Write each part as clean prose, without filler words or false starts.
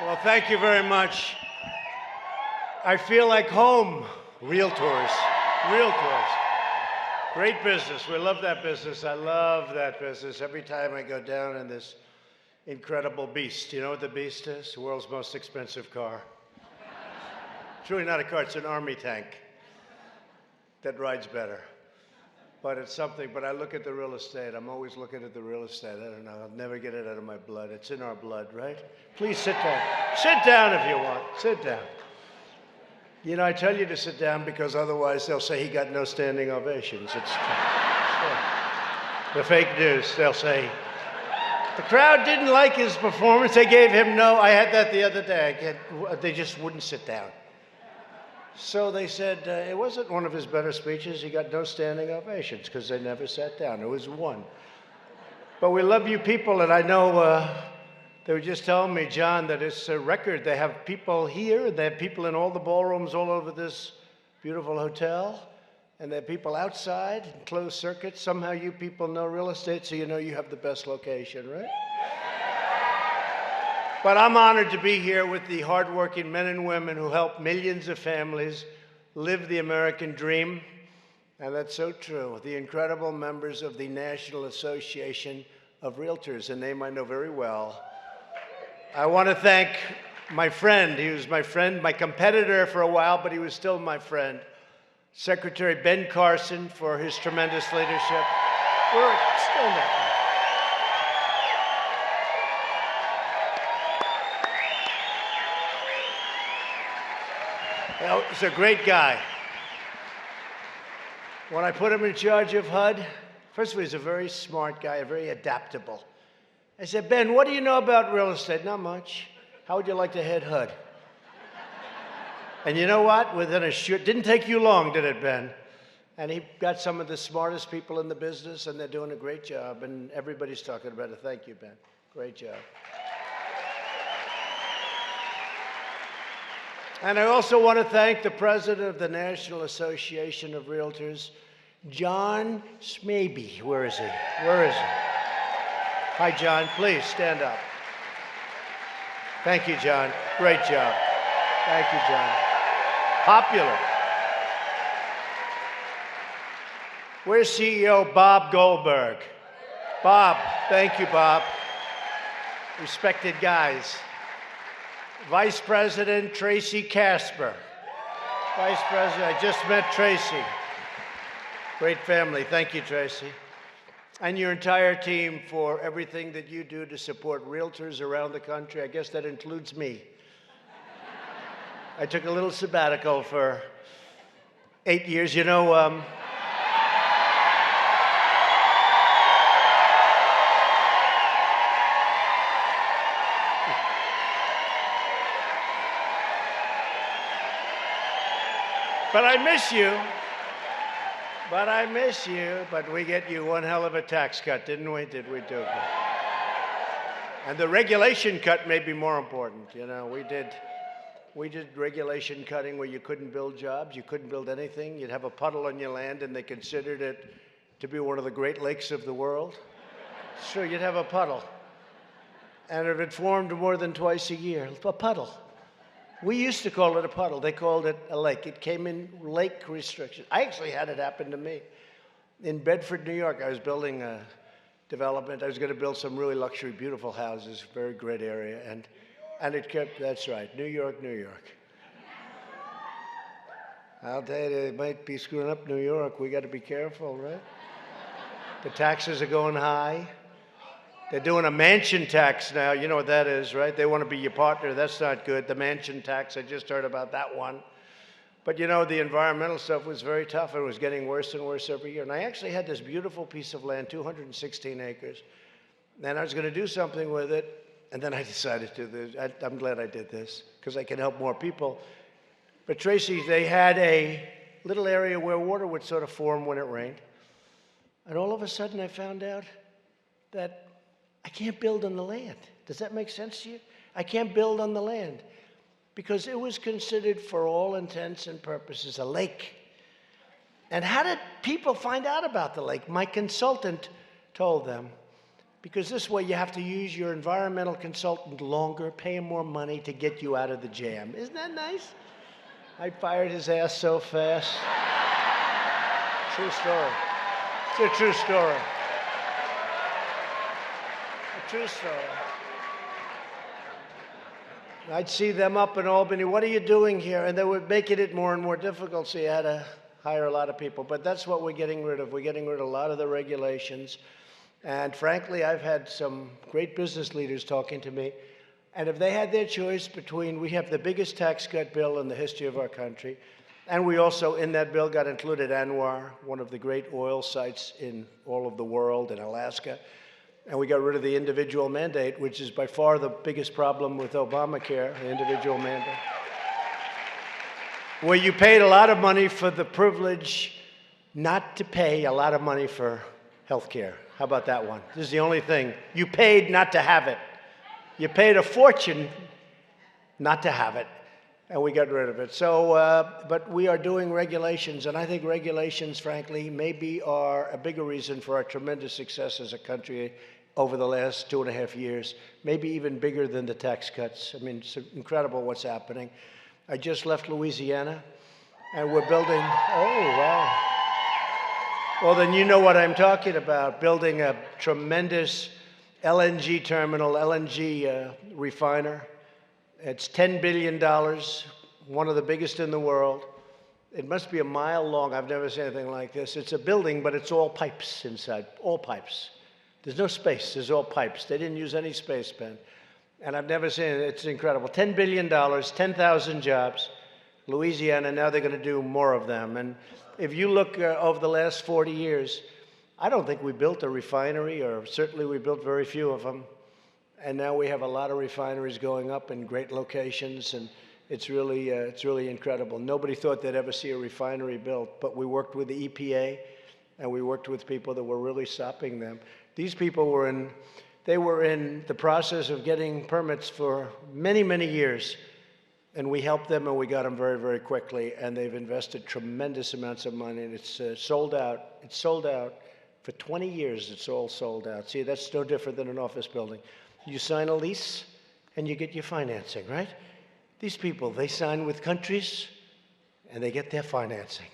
Well, thank you very much. I feel like home. Realtors. Realtors. Great business. We love that business. I love that business. Every time I go down in this incredible beast. You know what the beast is? The world's most expensive car. It's really not a car. It's an army tank that rides better. But it's something. But I look at the real estate. I'm always looking at the real estate. I don't know. I'll never get it out of my blood. It's in our blood, right? Please sit down. Sit down if you want. Sit down. You know, I tell you to sit down because otherwise they'll say he got no standing ovations. It's the fake news. They'll say, the crowd didn't like his performance. They gave him no. I had that the other day. They just wouldn't sit down. So they said it wasn't one of his better speeches. He got no standing ovations because they never sat down. It was one. But we love you people, and I know they were just telling me, John, that it's a record. They have people here. They have people in all the ballrooms all over this beautiful hotel. And they have people outside, in closed circuits. Somehow you people know real estate, so you know you have the best location, right? But I'm honored to be here with the hardworking men and women who help millions of families live the American dream. And that's so true. The incredible members of the National Association of Realtors, a name I know very well. I want to thank my friend. He was my friend, my competitor for a while, but he was still my friend. Secretary Ben Carson for his tremendous leadership. Stand up. You know, he's a great guy. When I put him in charge of HUD, first of all, he's a very smart guy, very adaptable. I said, Ben, what do you know about real estate? Not much. How would you like to head HUD? And you know what? Didn't take you long, did it, Ben? And he got some of the smartest people in the business, and they're doing a great job, and everybody's talking about it. Thank you, Ben. Great job. And I also want to thank the president of the National Association of Realtors, John Smaby. Where is he? Where is he? Hi, John. Please stand up. Thank you, John. Great job. Thank you, John. Popular. Where's CEO Bob Goldberg? Bob. Thank you, Bob. Respected guys. Vice President Tracy Casper. Vice President, I just met Tracy. Great family. Thank you, Tracy. And your entire team for everything that you do to support realtors around the country. I guess that includes me. I took a little sabbatical for 8 years. You know, but I miss you. But I miss you. But we get you one hell of a tax cut, didn't we? Did we do it? And the regulation cut may be more important. You know, we did regulation cutting where you couldn't build jobs, you couldn't build anything. You'd have a puddle on your land, and they considered it to be one of the Great Lakes of the world. Sure, you'd have a puddle. And if it formed more than twice a year, a puddle. We used to call it a puddle. They called it a lake. It came in lake restriction. I actually had it happen to me. In Bedford, New York, I was building a development. I was going to build some really luxury, beautiful houses, very great area. And it kept, that's right, New York, New York. I'll tell you, they might be screwing up New York. We got to be careful, right? The taxes are going high. They're doing a mansion tax now. You know what that is, right? They want to be your partner. That's not good. The mansion tax, I just heard about that one. But you know, the environmental stuff was very tough. It was getting worse and worse every year. And I actually had this beautiful piece of land, 216 acres. And I was going to do something with it. And then I decided to do this. I'm glad I did this because I can help more people. But Tracy, they had a little area where water would sort of form when it rained. And all of a sudden I found out that I can't build on the land. Does that make sense to you? I can't build on the land because it was considered, for all intents and purposes, a lake. And how did people find out about the lake? My consultant told them. Because this way you have to use your environmental consultant longer, pay him more money to get you out of the jam. Isn't that nice? I fired his ass so fast. True story. It's a true story. A true story. I'd see them up in Albany, what are you doing here? And they were making it more and more difficult, so you had to hire a lot of people. But that's what we're getting rid of. We're getting rid of a lot of the regulations. And frankly, I've had some great business leaders talking to me. And if they had their choice between, we have the biggest tax cut bill in the history of our country, and we also, in that bill, got included ANWR, one of the great oil sites in all of the world, in Alaska. And we got rid of the individual mandate, which is by far the biggest problem with Obamacare, the individual mandate. Where you paid a lot of money for the privilege not to pay a lot of money for health care. How about that one? This is the only thing. You paid not to have it. You paid a fortune not to have it, and we got rid of it. So, but we are doing regulations, and I think regulations, frankly, maybe are a bigger reason for our tremendous success as a country over the last 2.5 years, maybe even bigger than the tax cuts. I mean, it's incredible what's happening. I just left Louisiana, and we're building, oh, wow. Well, then you know what I'm talking about, building a tremendous LNG terminal, LNG refiner. It's $10 billion, one of the biggest in the world. It must be a mile long. I've never seen anything like this. It's a building, but it's all pipes inside, all pipes. There's no space, there's all pipes. They didn't use any space, Ben. And I've never seen it, it's incredible. $10 billion, 10,000 jobs. Louisiana, now they're gonna do more of them. And if you look over the last 40 years, I don't think we built a refinery, or certainly we built very few of them. And now we have a lot of refineries going up in great locations, and it's really incredible. Nobody thought they'd ever see a refinery built, but we worked with the EPA, and we worked with people that were really stopping them. These people were in the process of getting permits for many, many years, and we helped them, and we got them very, very quickly, and they've invested tremendous amounts of money, and it's sold out. It's sold out. For 20 years, it's all sold out. See, that's no different than an office building. You sign a lease, and you get your financing, right? These people, they sign with countries, and they get their financing.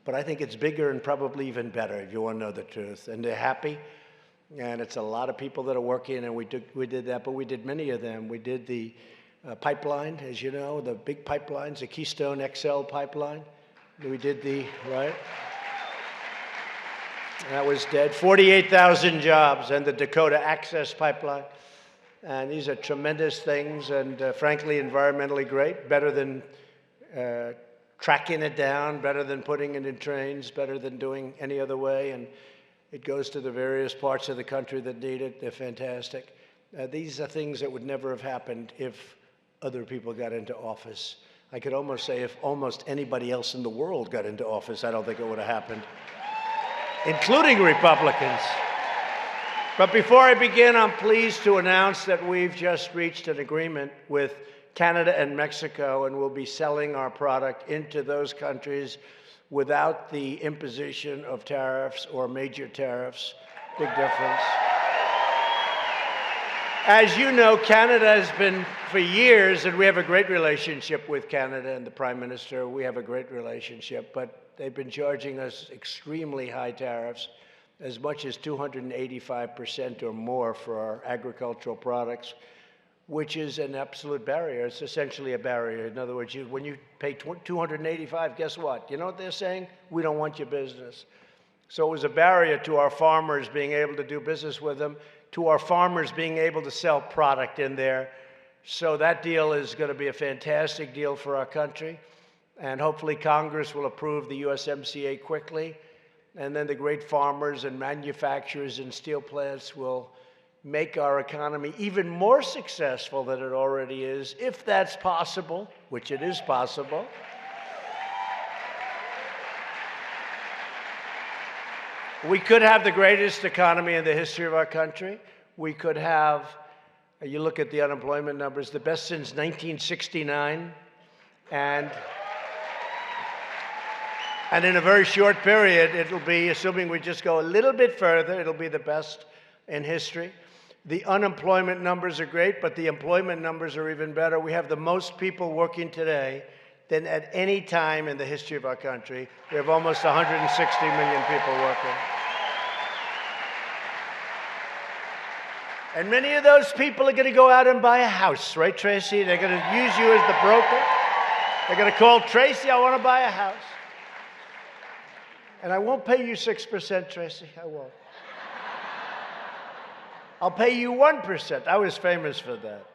But I think it's bigger and probably even better, if you want to know the truth. And they're happy, and it's a lot of people that are working, and we did that, but we did many of them. We did the pipeline, as you know, the big pipelines, the Keystone XL pipeline. We did the, right? That was dead. 48,000 jobs, and the Dakota Access Pipeline. And these are tremendous things, and frankly, environmentally great, better than tracking it down, better than putting it in trains, better than doing any other way. And it goes to the various parts of the country that need it. They're fantastic. These are things that would never have happened if other people got into office. I could almost say if almost anybody else in the world got into office, I don't think it would have happened, including Republicans. But before I begin, I'm pleased to announce that we've just reached an agreement with Canada and Mexico, and we'll be selling our product into those countries without the imposition of tariffs or major tariffs. Big difference. As you know, Canada has been for years, and we have a great relationship with Canada and the Prime Minister. We have a great relationship, but they've been charging us extremely high tariffs, as much as 285% or more for our agricultural products, which is an absolute barrier. It's essentially a barrier. In other words, when you pay 285, guess what? You know what they're saying? We don't want your business. So it was a barrier to our farmers being able to do business with them, to our farmers being able to sell product in there. So that deal is going to be a fantastic deal for our country. And hopefully Congress will approve the USMCA quickly. And then the great farmers and manufacturers and steel plants will make our economy even more successful than it already is, if that's possible, which it is possible. We could have the greatest economy in the history of our country. We could have, you look at the unemployment numbers, the best since 1969. And in a very short period, it'll be, assuming we just go a little bit further, it'll be the best in history. The unemployment numbers are great, but the employment numbers are even better. We have the most people working today than at any time in the history of our country. We have almost 160 million people working. And many of those people are going to go out and buy a house, right, Tracy? They're going to use you as the broker. They're going to call Tracy, I want to buy a house. And I won't pay you 6%, Tracy. I won't. I'll pay you 1%. I was famous for that.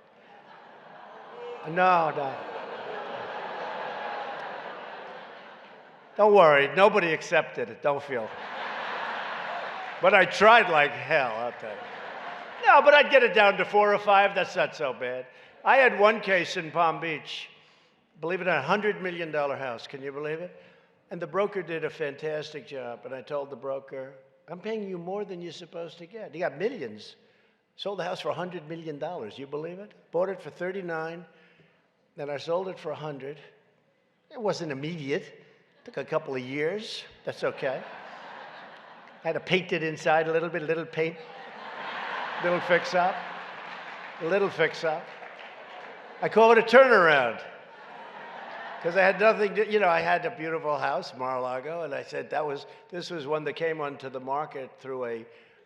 No. Don't worry. Nobody accepted it. Don't feel. But I tried like hell, I'll tell you. No, but I'd get it down to 4 or 5. That's not so bad. I had one case in Palm Beach. Believe it or not, $100 million house. Can you believe it? And the broker did a fantastic job. And I told the broker, I'm paying you more than you're supposed to get. He got millions. Sold the house for $100 million. You believe it? Bought it for 39. Then I sold it for 100. It wasn't immediate. It took a couple of years. That's okay. I had to paint it inside a little bit, little paint, little fix-up, little fix-up. I call it a turnaround. Because I had nothing to, I had a beautiful house, Mar-a-Lago, and I said this was one that came onto the market through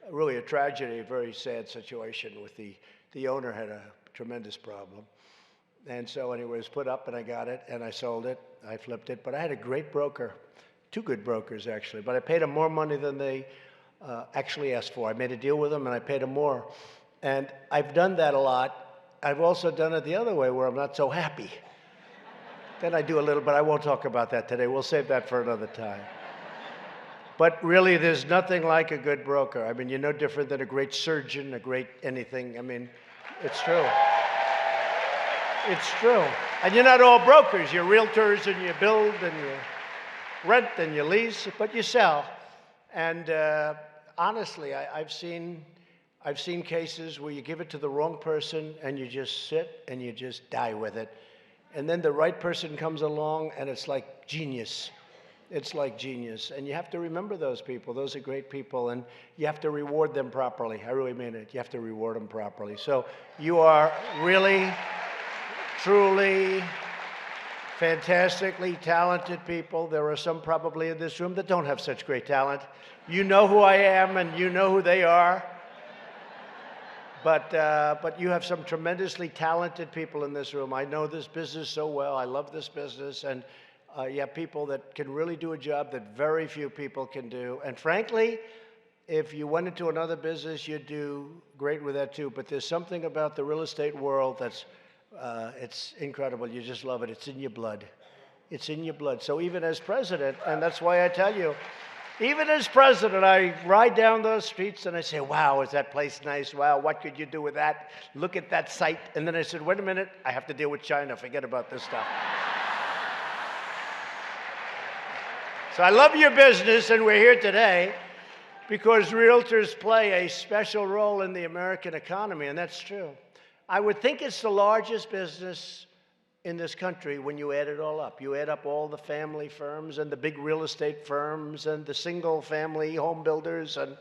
really a tragedy, a very sad situation with the owner had a tremendous problem. And so anyway, it was put up and I got it and I sold it, I flipped it, but I had a great broker, 2 good brokers actually, but I paid them more money than they actually asked for. I made a deal with them and I paid them more. And I've done that a lot. I've also done it the other way where I'm not so happy. Then I do a little, but I won't talk about that today. We'll save that for another time. But really, there's nothing like a good broker. I mean, you're no different than a great surgeon, a great anything. I mean, it's true. It's true. And you're not all brokers. You're realtors, and you build, and you rent, and you lease, but you sell. And honestly, I've seen cases where you give it to the wrong person, and you just sit, and you just die with it. And then the right person comes along, and it's like genius. It's like genius. And you have to remember those people. Those are great people. And you have to reward them properly. I really mean it. You have to reward them properly. So you are really, truly, fantastically talented people. There are some probably in this room that don't have such great talent. You know who I am, and you know who they are. But you have some tremendously talented people in this room. I know this business so well. I love this business. And you have people that can really do a job that very few people can do. And frankly, if you went into another business, you'd do great with that too. But there's something about the real estate world that's it's incredible. You just love it. It's in your blood. It's in your blood. So even as president, and that's why I tell you, even as president, I ride down those streets and I say, wow, is that place nice? Wow, what could you do with that? Look at that site. And then I said, wait a minute, I have to deal with China. Forget about this stuff. So I love your business, and we're here today because realtors play a special role in the American economy, and that's true. I would think it's the largest business in this country when you add it all up. You add up all the family firms and the big real estate firms and the single-family home builders and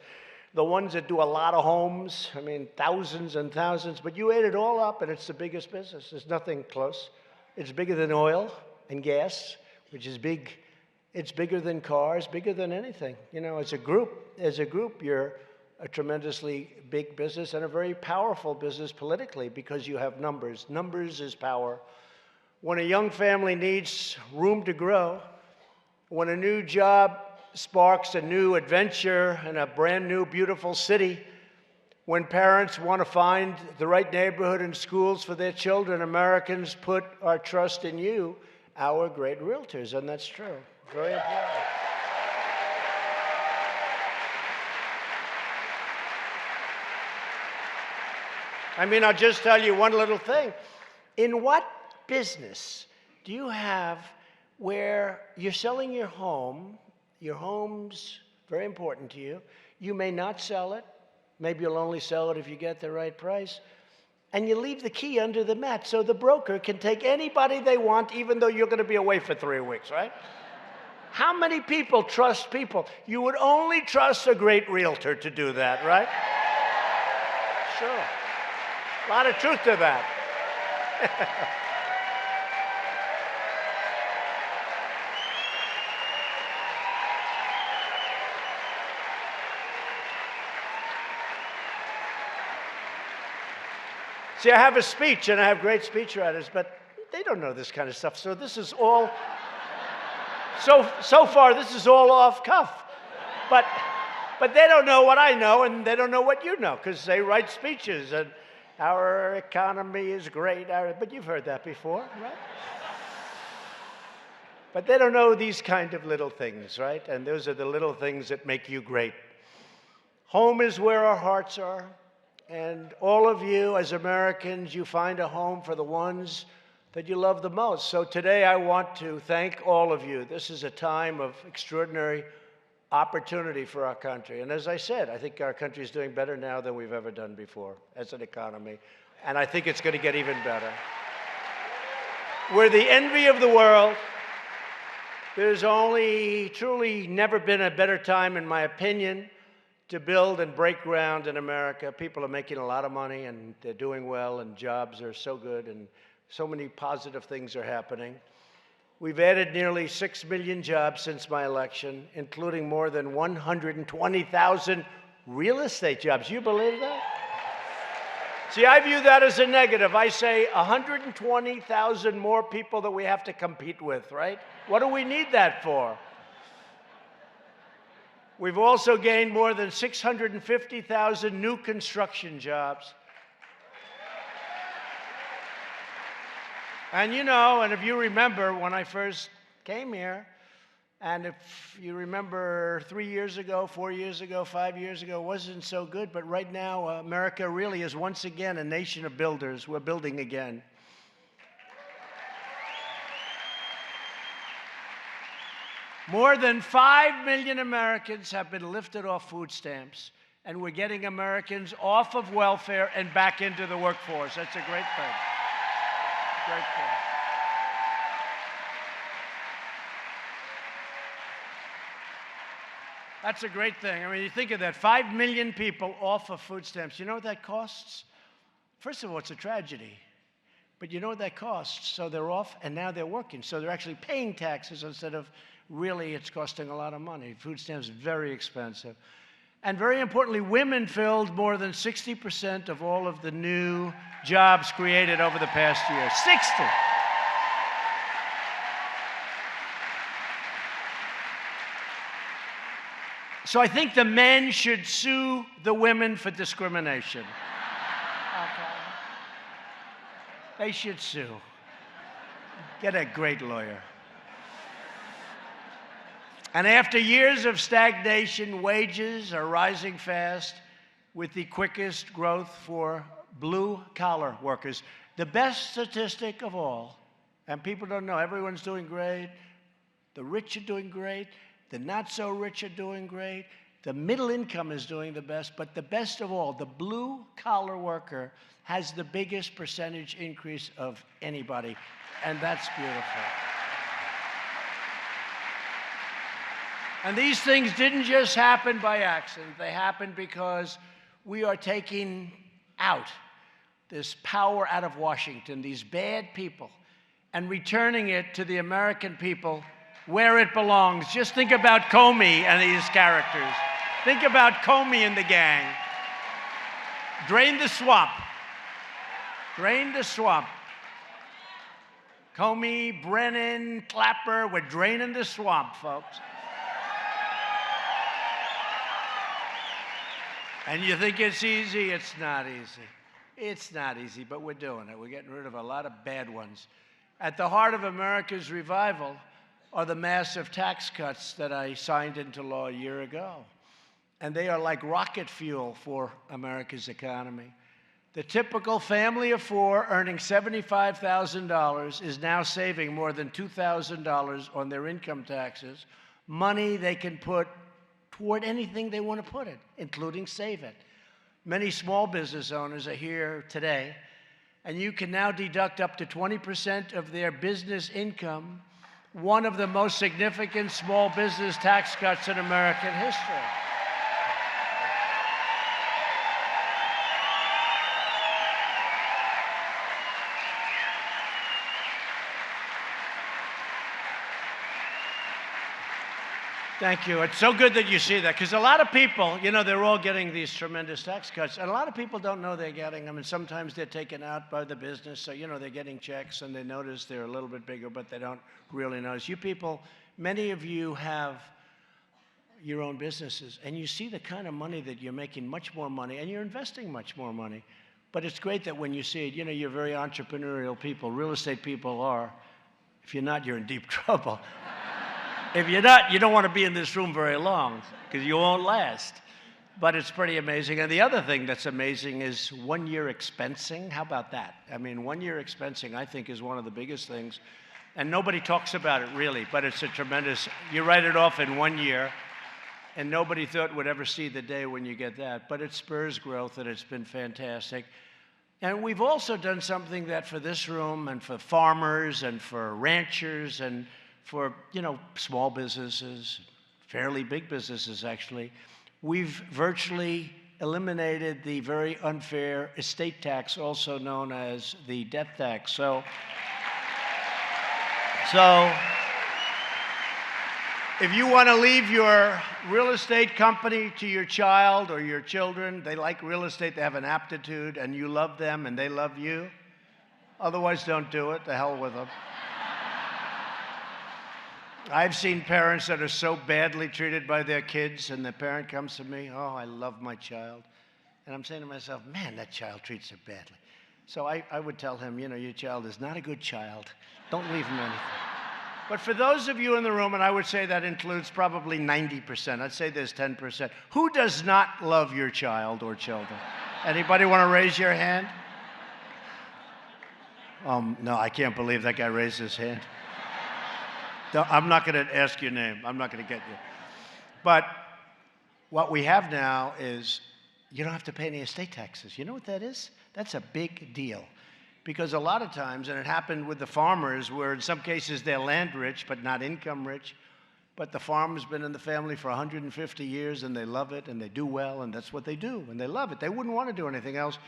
the ones that do a lot of homes. I mean, thousands and thousands. But you add it all up, and it's the biggest business. There's nothing close. It's bigger than oil and gas, which is big. It's bigger than cars, bigger than anything. As a group, you're a tremendously big business and a very powerful business politically because you have numbers. Numbers is power. When a young family needs room to grow, when a new job sparks a new adventure in a brand new, beautiful city, when parents want to find the right neighborhood and schools for their children, Americans put our trust in you, our great realtors, and that's true. Very important. I mean, I'll just tell you one little thing. In what business do you have where you're selling your home, your home's very important to you, you may not sell it, maybe you'll only sell it if you get the right price, and you leave the key under the mat so the broker can take anybody they want even though you're going to be away for 3 weeks, right? How many people trust people? You would only trust a great realtor to do that, right? sure. A lot of truth to that. See, I have a speech, and I have great speechwriters, but they don't know this kind of stuff. So this is all, so far, this is all off cuff. But they don't know what I know, and they don't know what you know, because they write speeches, and our economy is great. But you've heard that before, right? But they don't know these kind of little things, right? And those are the little things that make you great. Home is where our hearts are. And all of you, as Americans, you find a home for the ones that you love the most. So today I want to thank all of you. This is a time of extraordinary opportunity for our country. And as I said, I think our country is doing better now than we've ever done before as an economy. And I think it's going to get even better. We're the envy of the world. There's only truly never been a better time, in my opinion, to build and break ground in America. People are making a lot of money, and they're doing well, and jobs are so good, and so many positive things are happening. We've added nearly 6 million jobs since my election, including more than 120,000 real estate jobs. You believe that? See, I view that as a negative. I say 120,000 more people that we have to compete with, right? What do we need that for? We've also gained more than 650,000 new construction jobs. And you know, and if you remember when I first came here, and if you remember 3 years ago, 4 years ago, 5 years ago, it wasn't so good, but right now, America really is once again a nation of builders. We're building again. More than 5 million Americans have been lifted off food stamps, and we're getting Americans off of welfare and back into the workforce. That's a great thing. Great thing. That's a great thing. I mean, you think of that, 5 million people off of food stamps. You know what that costs? First of all, it's a tragedy. But you know what that costs? So they're off, and now they're working. So they're actually paying taxes instead of really it's costing a lot of money. Food stamps are very expensive. And very importantly, women filled more than 60% of all of the new jobs created over the past year. 60! So I think the men should sue the women for discrimination. Okay. They should sue. Get a great lawyer. And after years of stagnation, wages are rising fast with the quickest growth for blue-collar workers. The best statistic of all, and people don't know, everyone's doing great. The rich are doing great. The not-so-rich are doing great. The middle income is doing the best. But the best of all, the blue-collar worker has the biggest percentage increase of anybody. And that's beautiful. And these things didn't just happen by accident. They happened because we are taking out this power out of Washington, these bad people, and returning it to the American people where it belongs. Just think about Comey and these characters. Think about Comey and the gang. Drain the swamp. Drain the swamp. Comey, Brennan, Clapper, we're draining the swamp, folks. And you think it's easy? It's not easy. It's not easy, but we're doing it. We're getting rid of a lot of bad ones. At the heart of America's revival are the massive tax cuts that I signed into law a year ago. And they are like rocket fuel for America's economy. The typical family of four earning $75,000 is now saving more than $2,000 on their income taxes, money they can put toward anything they want to put it, including save it. Many small business owners are here today, and you can now deduct up to 20% of their business income, one of the most significant small business tax cuts in American history. Thank you. It's so good that you see that, because a lot of people, you know, they're all getting these tremendous tax cuts, and a lot of people don't know they're getting them, and sometimes they're taken out by the business, so, you know, they're getting checks, and they notice they're a little bit bigger, but they don't really notice. You people, many of you have your own businesses, and you see the kind of money that you're making, much more money, and you're investing much more money. But it's great that when you see it, you know, you're very entrepreneurial people. Real estate people are. If you're not, you're in deep trouble. If you're not, you don't want to be in this room very long, because you won't last. But it's pretty amazing. And the other thing that's amazing is 1 year expensing. How about that? I mean, 1 year expensing, I think, is one of the biggest things. And nobody talks about it, really, but it's a tremendous, you write it off in 1 year, and nobody thought would ever see the day when you get that. But it spurs growth, and it's been fantastic. And we've also done something that for this room and for farmers and for ranchers and for, you know, small businesses, fairly big businesses actually, we've virtually eliminated the very unfair estate tax, also known as the death tax. So if you want to leave your real estate company to your child or your children, they like real estate, they have an aptitude, and you love them and they love you, otherwise don't do it, the hell with them. I've seen parents that are so badly treated by their kids, and the parent comes to me, oh, I love my child. And I'm saying to myself, man, that child treats her badly. So I would tell him, you know, your child is not a good child. Don't leave him anything. But for those of you in the room, and I would say that includes probably 90%, I'd say there's 10%, who does not love your child or children? Anybody want to raise your hand? No, I can't believe that guy raised his hand. I'm not going to ask your name. I'm not going to get you. But what we have now is you don't have to pay any estate taxes. You know what that is? That's a big deal. Because a lot of times, and it happened with the farmers, where in some cases they're land rich but not income rich, but the farm's been in the family for 150 years and they love it and they do well, and that's what they do, and they love it. They wouldn't want to do anything else.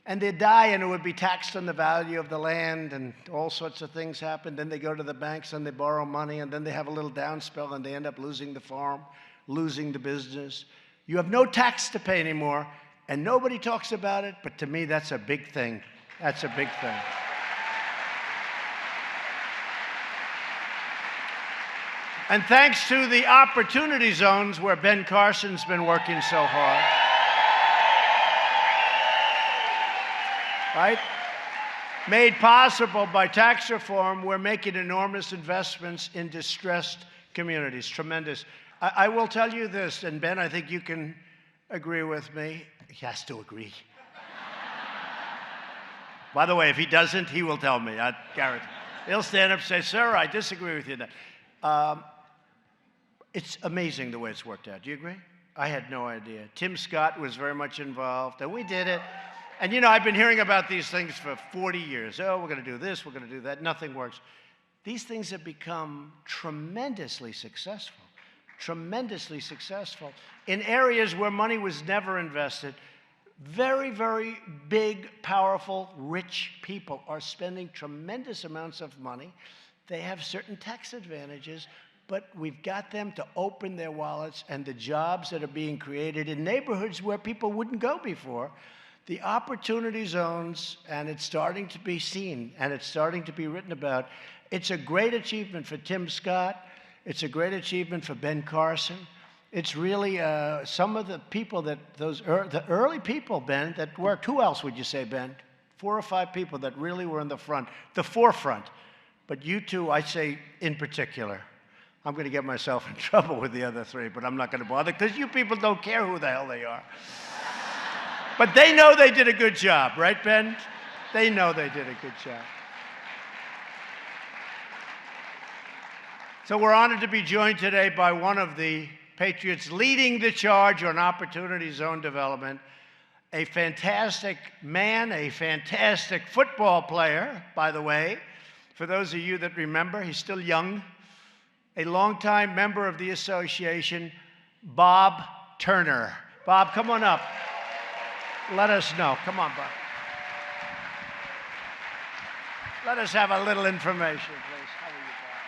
And they'd die, and it would be taxed on the value of the land, and all sorts of things happen. Then they go to the banks and they borrow money, and then they have a little downspell, and they end up losing the farm, losing the business. You have no tax to pay anymore, and nobody talks about it, but to me, that's a big thing. That's a big thing. And thanks to the opportunity zones where Ben Carson's been working so hard, right? Made possible by tax reform, we're making enormous investments in distressed communities. Tremendous. I will tell you this, and Ben, I think you can agree with me. He has to agree. By the way, if he doesn't, he will tell me. I guarantee. He'll stand up and say, sir, I disagree with you. It's amazing the way it's worked out. Do you agree? I had no idea. Tim Scott was very much involved, and we did it. And, you know, I've been hearing about these things for 40 years. Oh, we're going to do this, we're going to do that. Nothing works. These things have become tremendously successful in areas where money was never invested. Very, very big, powerful, rich people are spending tremendous amounts of money. They have certain tax advantages, but we've got them to open their wallets, and the jobs that are being created in neighborhoods where people wouldn't go before. The opportunity zones, and it's starting to be seen, and it's starting to be written about. It's a great achievement for Tim Scott. It's a great achievement for Ben Carson. It's really some of the people that, the early people, Ben, that worked. Who else would you say, Ben? 4 or 5 people that really were in the front, the forefront. But you two, I say in particular. I'm going to get myself in trouble with the other 3, but I'm not going to bother, because you people don't care who the hell they are. But they know they did a good job, right, Ben? They know they did a good job. So we're honored to be joined today by one of the patriots leading the charge on opportunity zone development, a fantastic man, a fantastic football player, by the way. For those of you that remember, he's still young. A longtime member of the association, Bob Turner. Bob, come on up. Let us know. Come on, Bob. Let us have a little information, please. How are you, Bob?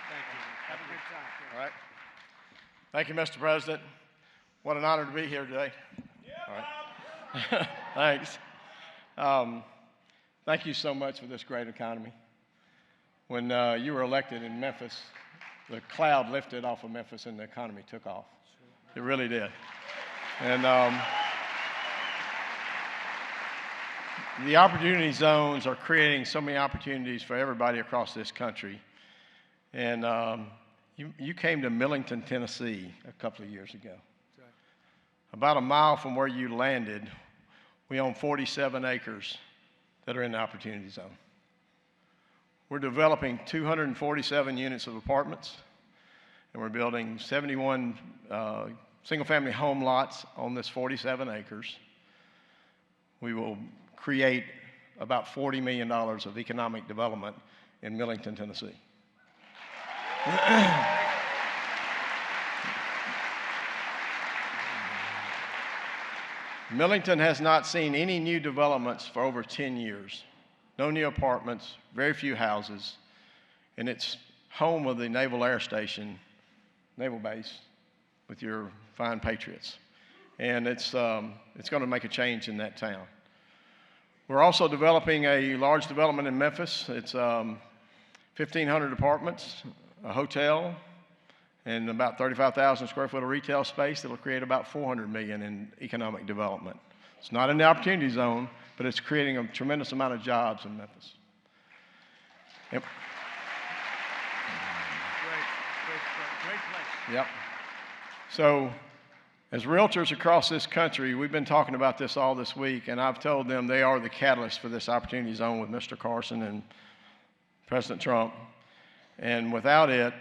Thank you. Have a good All right. Thank you, Mr. President. What an honor to be here today. All right. Thanks. Thank you so much for this great economy. When you were elected in Memphis, the cloud lifted off of Memphis and the economy took off. It really did. And the opportunity zones are creating so many opportunities for everybody across this country. And you came to Millington, Tennessee a couple of years ago. About a mile from where you landed, we own 47 acres that are in the opportunity zone. We're developing 247 units of apartments, and we're building 71 single-family home lots on this 47 acres. We will create about $40 million of economic development in Millington, Tennessee. Millington has not seen any new developments for over 10 years. No new apartments, very few houses, and it's home of the Naval Air Station, Naval Base, with your fine patriots. And it's going to make a change in that town. We're also developing a large development in Memphis. It's 1,500 apartments, a hotel, and about 35,000 square foot of retail space that'll create about $400 million in economic development. It's not in the opportunity zone, but it's creating a tremendous amount of jobs in Memphis. Yep. Great place. Yep. So, as realtors across this country, we've been talking about this all this week, and I've told them they are the catalyst for this opportunity zone with Mr. Carson and President Trump. And without it,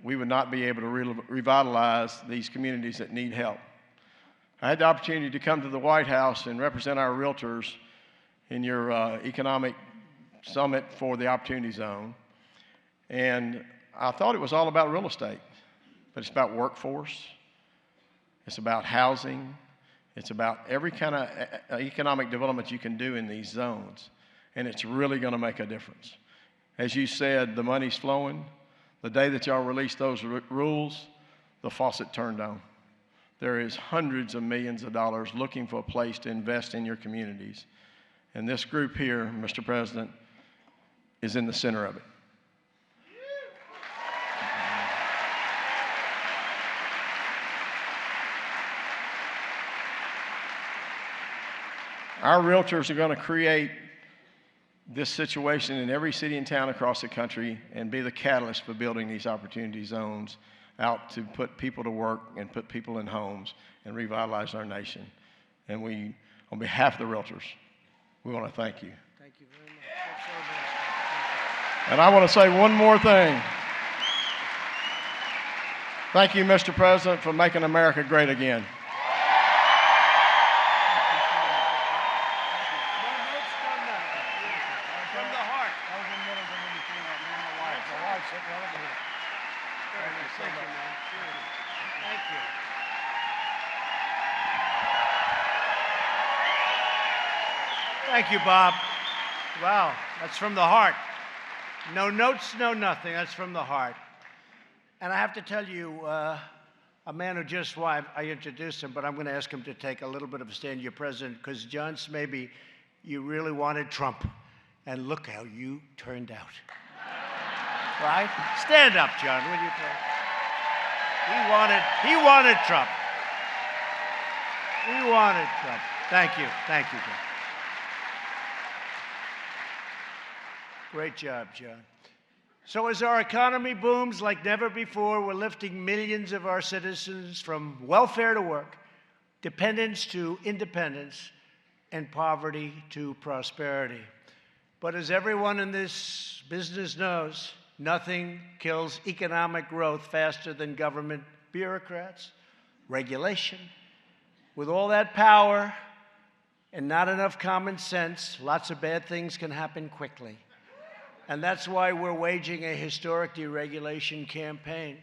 we would not be able to revitalize these communities that need help. I had the opportunity to come to the White House and represent our realtors in your economic summit for the Opportunity Zone. And I thought it was all about real estate, but it's about workforce, it's about housing, it's about every kind of economic development you can do in these zones. And it's really going to make a difference. As you said, the money's flowing. The day that y'all release those rules, the faucet turned on. There is hundreds of millions of dollars looking for a place to invest in your communities. And this group here, Mr. President, is in the center of it. Our realtors are going to create this situation in every city and town across the country and be the catalyst for building these opportunity zones out to put people to work and put people in homes and revitalize our nation. And we, on behalf of the realtors, we want to thank you. Thank you very much. That's so nice. And I want to say one more thing. Thank you, Mr. President, for making America great again. Thank you, Bob. Wow, that's from the heart. No notes, no nothing. That's from the heart. And I have to tell you, a man who just won, I introduced him, but I'm going to ask him to take a little bit of a stand. Your president, because John Smaby, you really wanted Trump, and look how you turned out. Right? Stand up, John. Will you play? He wanted Trump. He wanted Trump. Thank you. Thank you, John. Great job, John. So as our economy booms like never before, we're lifting millions of our citizens from welfare to work, dependence to independence, and poverty to prosperity. But as everyone in this business knows, nothing kills economic growth faster than government bureaucrats, regulation. With all that power and not enough common sense, lots of bad things can happen quickly. And that's why we're waging a historic deregulation campaign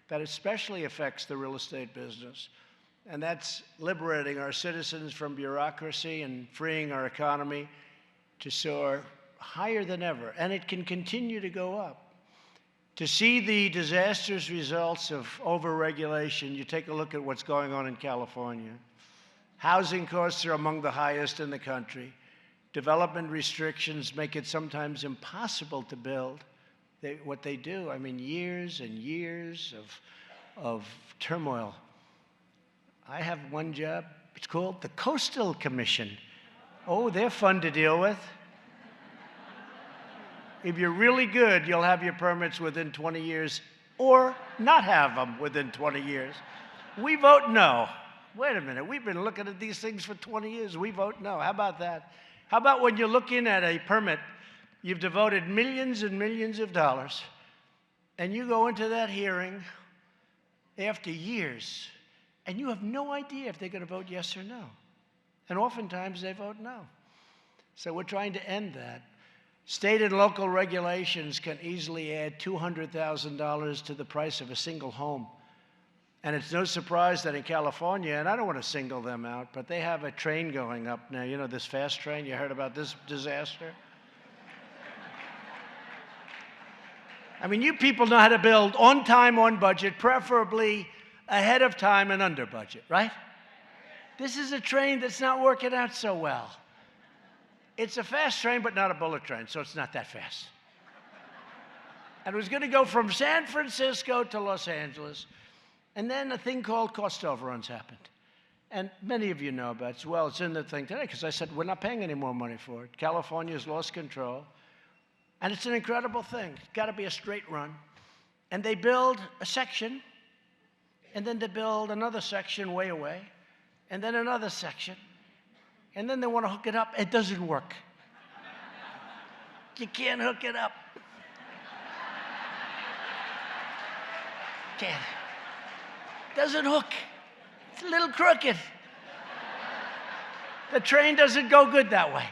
that especially affects the real estate business. And that's liberating our citizens from bureaucracy and freeing our economy to soar higher than ever. And it can continue to go up. To see the disastrous results of overregulation, you take a look at what's going on in California. Housing costs are among the highest in the country. Development restrictions make it sometimes impossible to build what they do. I mean, years and years of turmoil. I have one job. It's called the Coastal Commission. Oh, they're fun to deal with. If you're really good, you'll have your permits within 20 years or not have them within 20 years. We vote no. Wait a minute, we've been looking at these things for 20 years. We vote no. How about that? How about when you're looking at a permit, you've devoted millions and millions of dollars, and you go into that hearing after years, and you have no idea if they're going to vote yes or no. And oftentimes they vote no. So we're trying to end that. State and local regulations can easily add $200,000 to the price of a single home. And it's no surprise that in California, and I don't want to single them out, but they have a train going up now. You know, this fast train, you heard about this disaster? I mean, you people know how to build on time, on budget, preferably ahead of time and under budget, right? This is a train that's not working out so well. It's a fast train, but not a bullet train, so it's not that fast. And it was going to go from San Francisco to Los Angeles, and then a thing called cost overruns happened. And many of you know about it. Well, it's in the thing today, because I said, we're not paying any more money for it. California's lost control. And it's an incredible thing. It's got to be a straight run. And they build a section, and then they build another section way away, and then another section. And then they want to hook it up. It doesn't work. You can't hook it up. Can't. Doesn't hook. It's a little crooked. The train doesn't go good that way.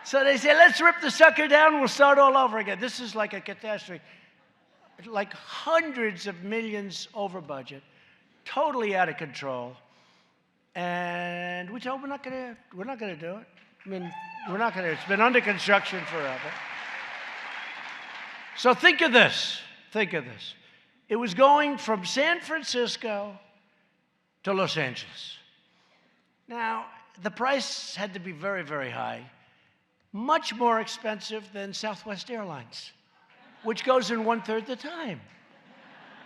So they say, let's rip the sucker down, we'll start all over again. This is like a catastrophe. Like hundreds of millions over budget, totally out of control. And we told we're not going to do it. I mean, we're not going to. It's been under construction forever. So think of this. Think of this. It was going from San Francisco to Los Angeles. Now, the price had to be very, very high. Much more expensive than Southwest Airlines, which goes in 1/3 the time.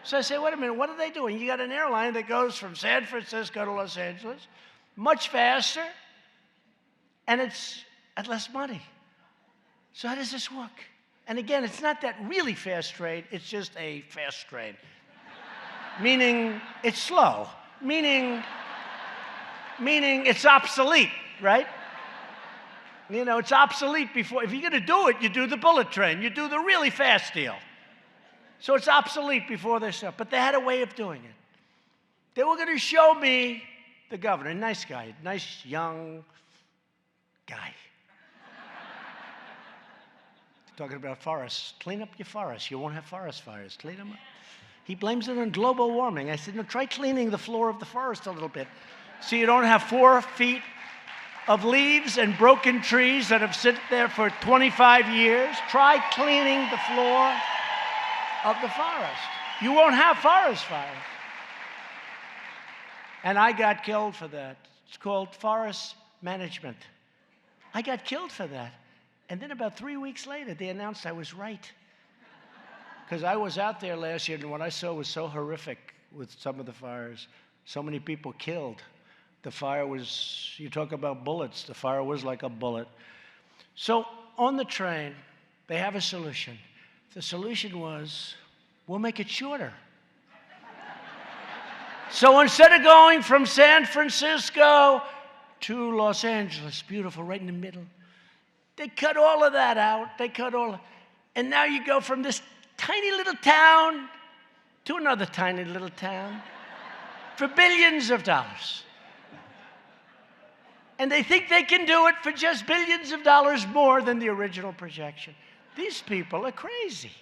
So I say, wait a minute, what are they doing? You got an airline that goes from San Francisco to Los Angeles, much faster, and it's at less money. So how does this work? And again, it's not that really fast train, it's just a fast train. Meaning it's slow, meaning it's obsolete, right? You know, it's obsolete before, if you're gonna do it, you do the bullet train, you do the really fast deal. So it's obsolete before they start, but they had a way of doing it. They were going to show me the governor, nice guy, nice young guy. Talking about forests. Clean up your forests. You won't have forest fires. Clean them up. He blames it on global warming. I said, no, try cleaning the floor of the forest a little bit so you don't have 4 feet of leaves and broken trees that have sit there for 25 years. Try cleaning the floor of the forest. You won't have forest fires. And I got killed for that. It's called forest management. I got killed for that. And then about 3 weeks later, they announced I was right. Because I was out there last year, and what I saw was so horrific with some of the fires. So many people killed. The fire was, you talk about bullets, the fire was like a bullet. So on the train, they have a solution. The solution was, we'll make it shorter. So instead of going from San Francisco to Los Angeles, beautiful, right in the middle, they cut all of that out. They cut all, and now you go from this tiny little town to another tiny little town for billions of dollars. And they think they can do it for just billions of dollars more than the original projection. These people are crazy.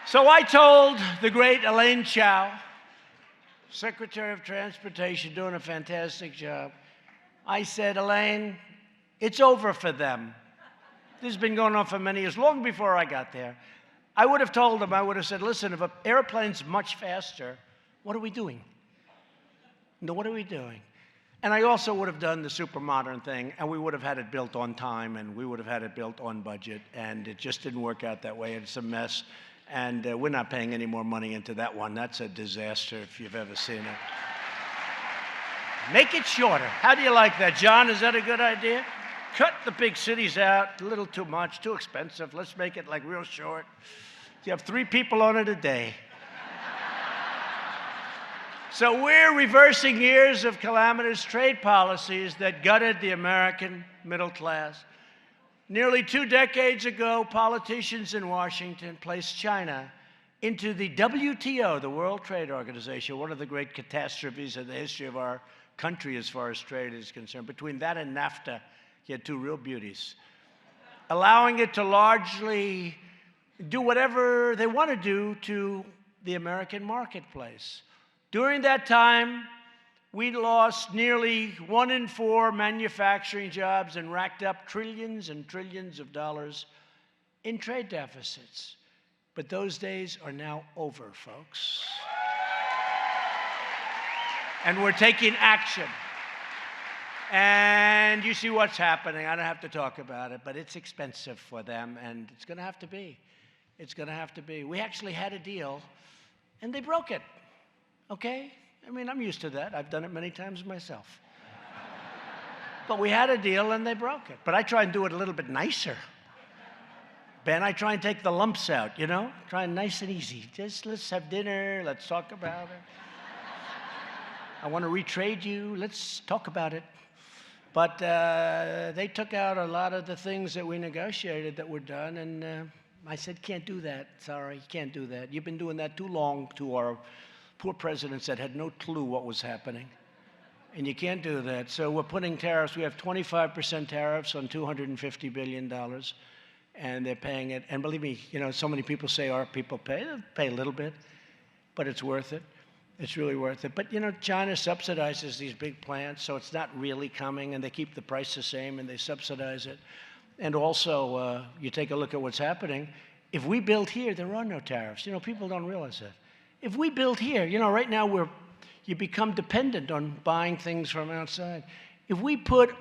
So I told the great Elaine Chao, Secretary of Transportation, doing a fantastic job. I said, Elaine, it's over for them. This has been going on for many years, long before I got there. I would have told them, I would have said, listen, if an airplane's much faster, what are we doing? No, what are we doing? And I also would have done the super modern thing, and we would have had it built on time, and we would have had it built on budget, and it just didn't work out that way. It's a mess, and we're not paying any more money into that one. That's a disaster if you've ever seen it. Make it shorter. How do you like that, John? Is that a good idea? Cut the big cities out, a little too much, too expensive. Let's make it like real short. You have 3 people on it a day. So we're reversing years of calamitous trade policies that gutted the American middle class. Nearly 2 decades ago, politicians in Washington placed China into the WTO, the World Trade Organization, one of the great catastrophes in the history of our country as far as trade is concerned. Between that and NAFTA, you had 2 real beauties. Allowing it to largely do whatever they want to do to the American marketplace. During that time, we lost nearly 1 in 4 manufacturing jobs and racked up trillions and trillions of dollars in trade deficits. But those days are now over, folks. And we're taking action. And you see what's happening. I don't have to talk about it, but it's expensive for them, and it's going to have to be. It's going to have to be. We actually had a deal, and they broke it. Okay? I mean, I'm used to that. I've done it many times myself. But we had a deal, and they broke it. But I try and do it a little bit nicer. Ben, I try and take the lumps out, you know? Try and nice and easy. Just let's have dinner. Let's talk about it. I want to retrade you. Let's talk about it. But they took out a lot of the things that we negotiated that were done, and I said, can't do that. Sorry, you can't do that. You've been doing that too long to our poor presidents that had no clue what was happening. And you can't do that. So we're putting tariffs. We have 25% tariffs on $250 billion, and they're paying it. And believe me, you know, so many people say our people pay. They pay a little bit, but it's worth it. It's really worth it. But, you know, China subsidizes these big plants, so it's not really coming, and they keep the price the same, and they subsidize it. And also, you take a look at what's happening. If we build here, there are no tariffs. You know, people don't realize that. If we build here, you know, right now you become dependent on buying things from outside. If we put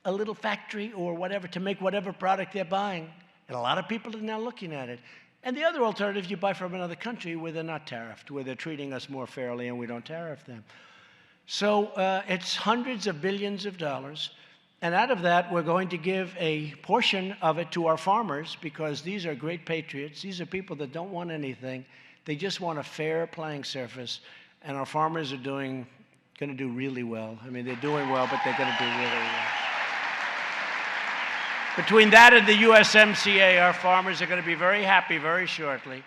a little factory or whatever to make whatever product they're buying, and a lot of people are now looking at it. And the other alternative, you buy from another country where they're not tariffed, where they're treating us more fairly and we don't tariff them. So it's hundreds of billions of dollars. And out of that, we're going to give a portion of it to our farmers because these are great patriots. These are people that don't want anything. They just want a fair playing surface. And our farmers are going to do really well. I mean, they're doing well, but they're going to do really well. Between that and the USMCA, our farmers are going to be very happy very shortly.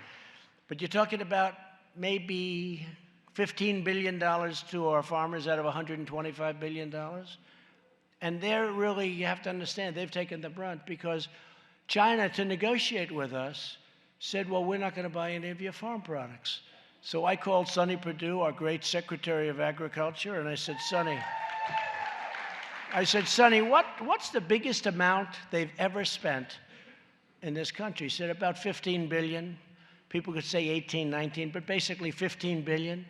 But you're talking about maybe $15 billion to our farmers out of $125 billion. And they're really, you have to understand, they've taken the brunt because China, to negotiate with us, said, well, we're not going to buy any of your farm products. So I called Sonny Perdue, our great Secretary of Agriculture, and I said, Sonny, what's the biggest amount they've ever spent in this country? He said, about 15 billion. People could say 18, 19, but basically 15 billion.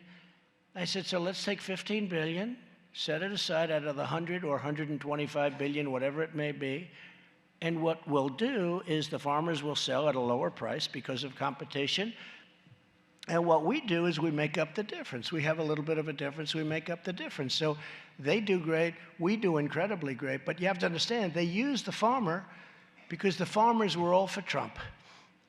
I said, so let's take 15 billion, set it aside out of the 100 or 125 billion, whatever it may be. And what we'll do is the farmers will sell at a lower price because of competition. And what we do is we make up the difference. We have a little bit of a difference. We make up the difference. So they do great. We do incredibly great. But you have to understand, they use the farmer because the farmers were all for Trump.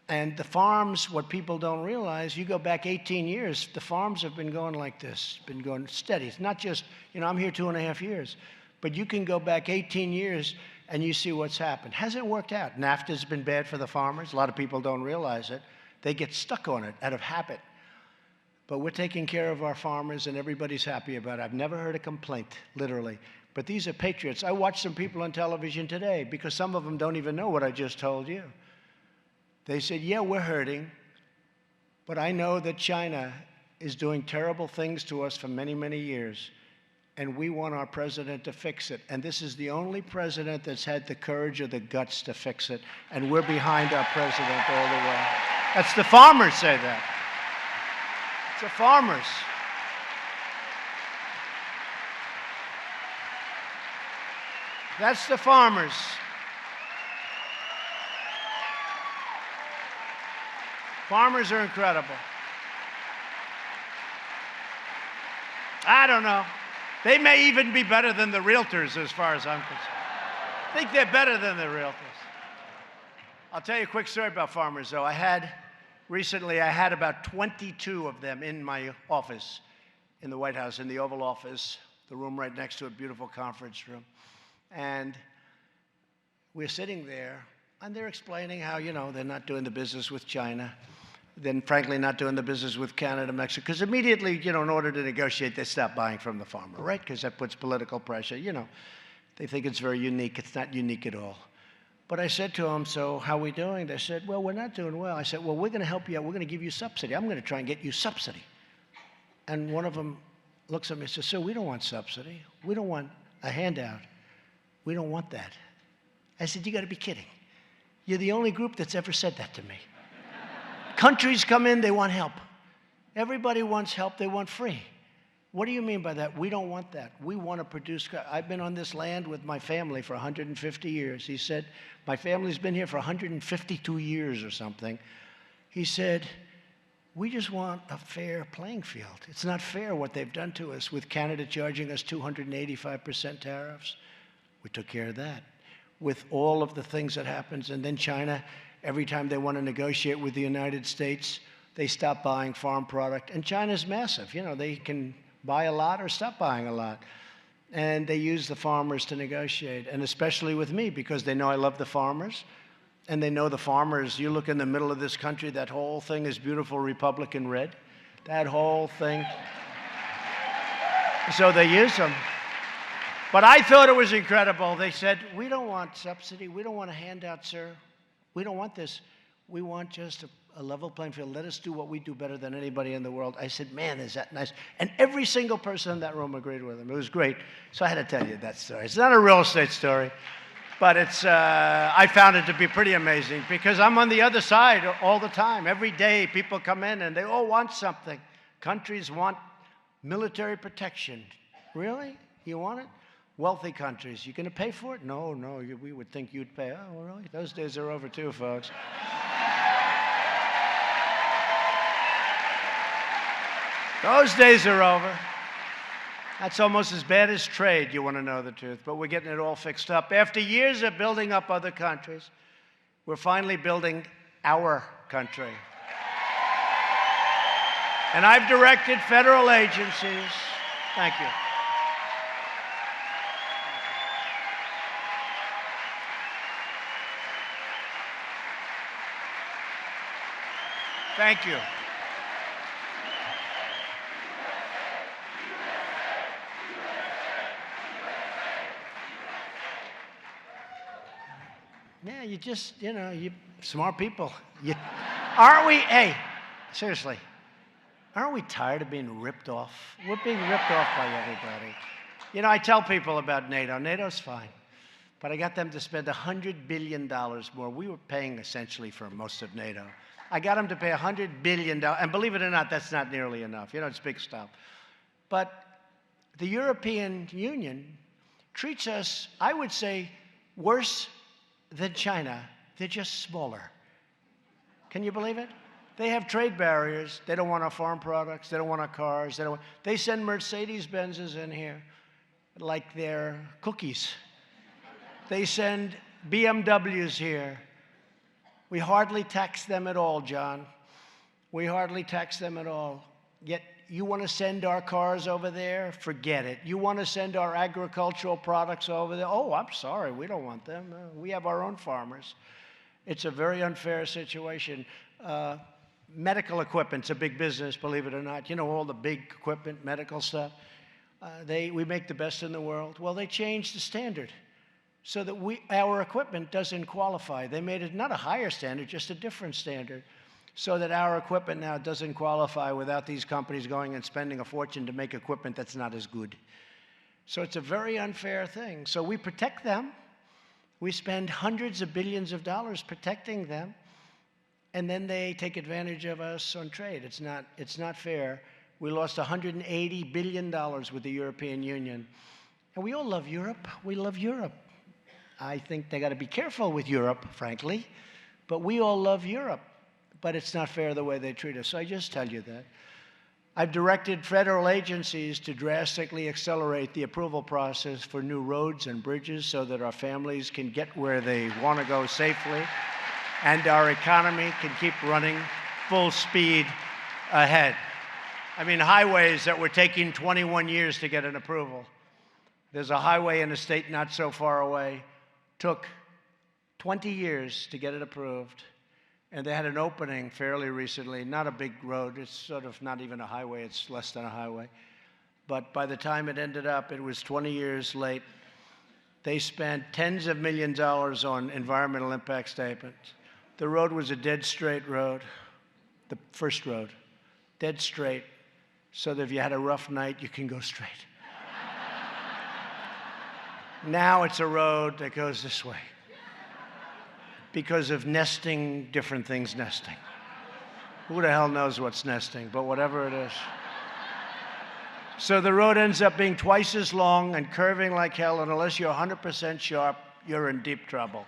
And the farms, what people don't realize, you go back 18 years, the farms have been going like this, been going steady. It's not just, you know, I'm here 2.5 years. But you can go back 18 years and you see what's happened. Hasn't worked out. NAFTA's been bad for the farmers. A lot of people don't realize it. They get stuck on it out of habit. But we're taking care of our farmers, and everybody's happy about it. I've never heard a complaint, literally. But these are patriots. I watched some people on television today because some of them don't even know what I just told you. They said, yeah, we're hurting, but I know that China is doing terrible things to us for many, many years. and we want our president to fix it. And this is the only president that's had the courage or the guts to fix it, and we're behind our president all the way. That's the farmers say that. It's the farmers. That's the farmers. Farmers are incredible. I don't know. They may even be better than the realtors as far as I'm concerned. I think they're better than the realtors. I'll tell you a quick story about farmers, though. Recently I had about 22 of them in my office in the White House, in the Oval Office, the room right next to a beautiful conference room. And we're sitting there, and they're explaining how, they're not doing the business with China. Then, frankly, not doing the business with Canada, Mexico, because immediately, in order to negotiate, they stop buying from the farmer, right? Because that puts political pressure. They think it's very unique. It's not unique at all. But I said to them, so how are we doing? They said, well, we're not doing well. I said, well, we're going to help you out. We're going to give you subsidy. I'm going to try and get you subsidy. And one of them looks at me and says, sir, we don't want subsidy. We don't want a handout. We don't want that. I said, you got to be kidding. You're the only group that's ever said that to me. Countries come in, they want help. Everybody wants help, they want free. What do you mean by that? We don't want that. We want to produce. I've been on this land with my family for 150 years. He said, my family's been here for 152 years or something. He said, we just want a fair playing field. It's not fair what they've done to us with Canada charging us 285% tariffs. We took care of that. With all of the things that happens, and then China, every time they want to negotiate with the United States, they stop buying farm product. And China's massive. They can buy a lot or stop buying a lot. And they use the farmers to negotiate, and especially with me, because they know I love the farmers. And they know the farmers, you look in the middle of this country, that whole thing is beautiful Republican red. That whole thing. So they use them. But I thought it was incredible. They said, we don't want subsidy. We don't want a handout, sir. We don't want this. We want just a level playing field. Let us do what we do better than anybody in the world. I said, man, is that nice? And every single person in that room agreed with him. It was great. So I had to tell you that story. It's not a real estate story, but I found it to be pretty amazing because I'm on the other side all the time. Every day people come in and they all want something. Countries want military protection. Really? You want it? Wealthy countries, you going to pay for it? No, we would think you'd pay. Oh, really? Those days are over too, folks. Those days are over. That's almost as bad as trade, you want to know the truth. But we're getting it all fixed up. After years of building up other countries, we're finally building our country. And I've directed federal agencies. Thank you. Thank you. Yeah, you just, you smart people. Aren't we, hey, seriously, aren't we tired of being ripped off? We're being ripped off by everybody. I tell people about NATO. NATO's fine. But I got them to spend $100 billion more. We were paying essentially for most of NATO. I got them to pay $100 billion. And believe it or not, that's not nearly enough. It's big stuff. But the European Union treats us, I would say, worse than China. They're just smaller. Can you believe it? They have trade barriers. They don't want our farm products. They don't want our cars. They send Mercedes-Benzes in here like they're cookies. They send BMWs here. We hardly tax them at all, John. We hardly tax them at all. Yet you want to send our cars over there? Forget it. You want to send our agricultural products over there? Oh, I'm sorry. We don't want them. We have our own farmers. It's a very unfair situation. Medical equipment's a big business, believe it or not. All the big equipment, medical stuff. We make the best in the world. Well, they changed the standard so that our equipment doesn't qualify. They made it not a higher standard, just a different standard, so that our equipment now doesn't qualify without these companies going and spending a fortune to make equipment that's not as good. So it's a very unfair thing. So we protect them. We spend hundreds of billions of dollars protecting them, and then they take advantage of us on trade. It's not fair. We lost $180 billion with the European Union. And we all love Europe. We love Europe. I think they got to be careful with Europe, frankly, but we all love Europe. But it's not fair the way they treat us. So I just tell you that. I've directed federal agencies to drastically accelerate the approval process for new roads and bridges so that our families can get where they want to go safely and our economy can keep running full speed ahead. I mean, highways that were taking 21 years to get an approval. There's a highway in a state not so far away, took 20 years to get it approved. And they had an opening fairly recently, not a big road. It's sort of not even a highway. It's less than a highway. But by the time it ended up, it was 20 years late. They spent tens of millions of dollars on environmental impact statements. The road was a dead straight road, the first road, dead straight, so that if you had a rough night, you can go straight. Now it's a road that goes this way, because of nesting, different things nesting. Who the hell knows what's nesting, but whatever it is. So the road ends up being twice as long and curving like hell, and unless you're 100% sharp, you're in deep trouble.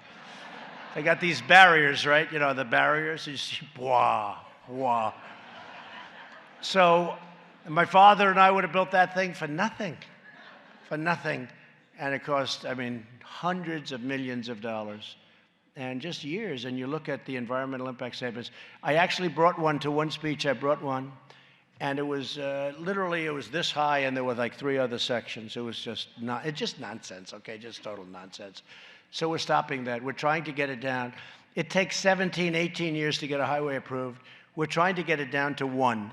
They got these barriers, right? You know, the barriers, you see, wah, wah. So my father and I would have built that thing for nothing, And it cost, I mean, hundreds of millions of dollars. And just years, and you look at the environmental impact statements. I actually brought one to one speech. I brought one, and it was literally, it was this high, and there were like 3 other sections. It was just nonsense, okay, just total nonsense. So we're stopping that. We're trying to get it down. It takes 17, 18 years to get a highway approved. We're trying to get it down to 1.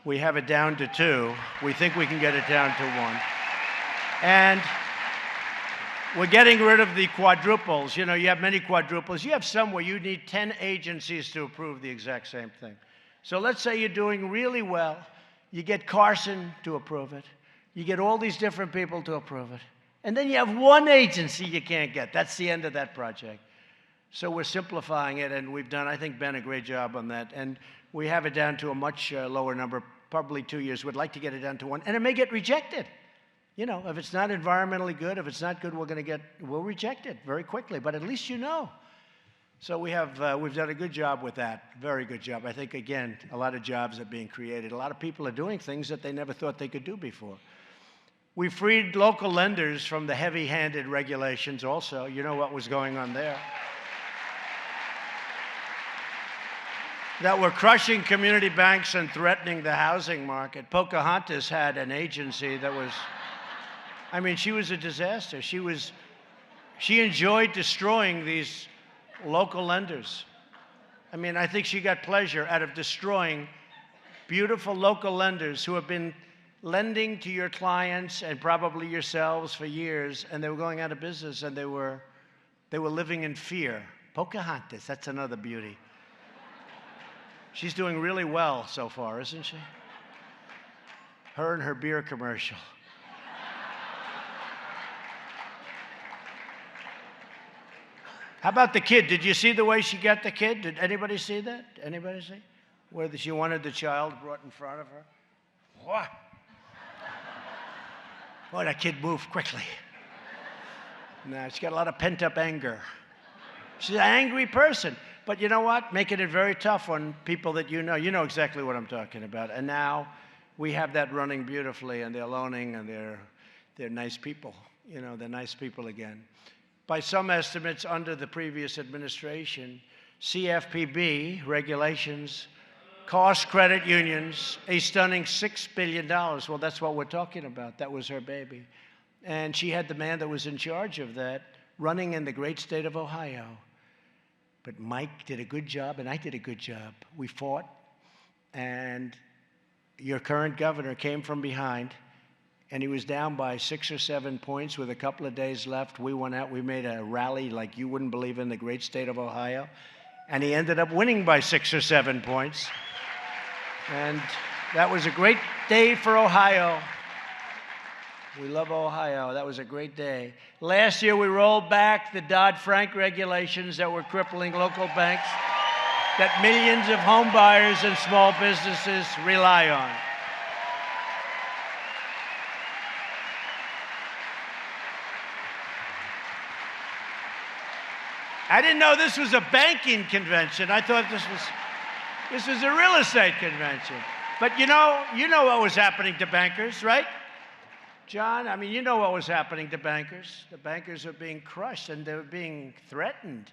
We have it down to 2. We think we can get it down to 1. And we're getting rid of the quadruples. You know, you have many quadruples. You have some where you need 10 agencies to approve the exact same thing. So let's say you're doing really well. You get Carson to approve it. You get all these different people to approve it. And then you have one agency you can't get. That's the end of that project. So we're simplifying it, and we've done, I think, Ben, a great job on that. And we have it down to a much lower number, probably 2 years. We'd like to get it down to 1. And it may get rejected. You know, if it's not environmentally good, if it's not good, we'll reject it very quickly, but at least you know. So we've done a good job with that, very good job. I think, again, a lot of jobs are being created. A lot of people are doing things that they never thought they could do before. We freed local lenders from the heavy-handed regulations also. You know what was going on there. That were crushing community banks and threatening the housing market. Pocahontas had an agency that was, I mean, she was a disaster. She enjoyed destroying these local lenders. I mean, I think she got pleasure out of destroying beautiful local lenders who have been lending to your clients and probably yourselves for years, and they were going out of business, and they were living in fear. Pocahontas, that's another beauty. She's doing really well so far, isn't she? Her and her beer commercial. How about the kid? Did you see the way she got the kid? Did anybody see that? Anybody see? Where she wanted the child brought in front of her? What? Boy, that kid moved quickly. No, she's got a lot of pent-up anger. She's an angry person. But you know what? Making it very tough on people that you know. You know exactly what I'm talking about. And now we have that running beautifully, and they're loaning, and they're nice people. You know, they're nice people again. By some estimates, under the previous administration, CFPB regulations cost credit unions a stunning $6 billion. Well, that's what we're talking about. That was her baby. And she had the man that was in charge of that running in the great state of Ohio. But Mike did a good job, and I did a good job. We fought, and your current governor came from behind, and he was down by 6 or 7 points with a couple of days left. We went out, we made a rally like you wouldn't believe in the great state of Ohio, and he ended up winning by 6 or 7 points. And that was a great day for Ohio. We love Ohio. That was a great day. Last year, we rolled back the Dodd-Frank regulations that were crippling local banks that millions of home buyers and small businesses rely on. I didn't know this was a banking convention. I thought this was a real estate convention. But you know what was happening to bankers, right? John, I mean, you know what was happening to bankers. The bankers are being crushed and they were being threatened.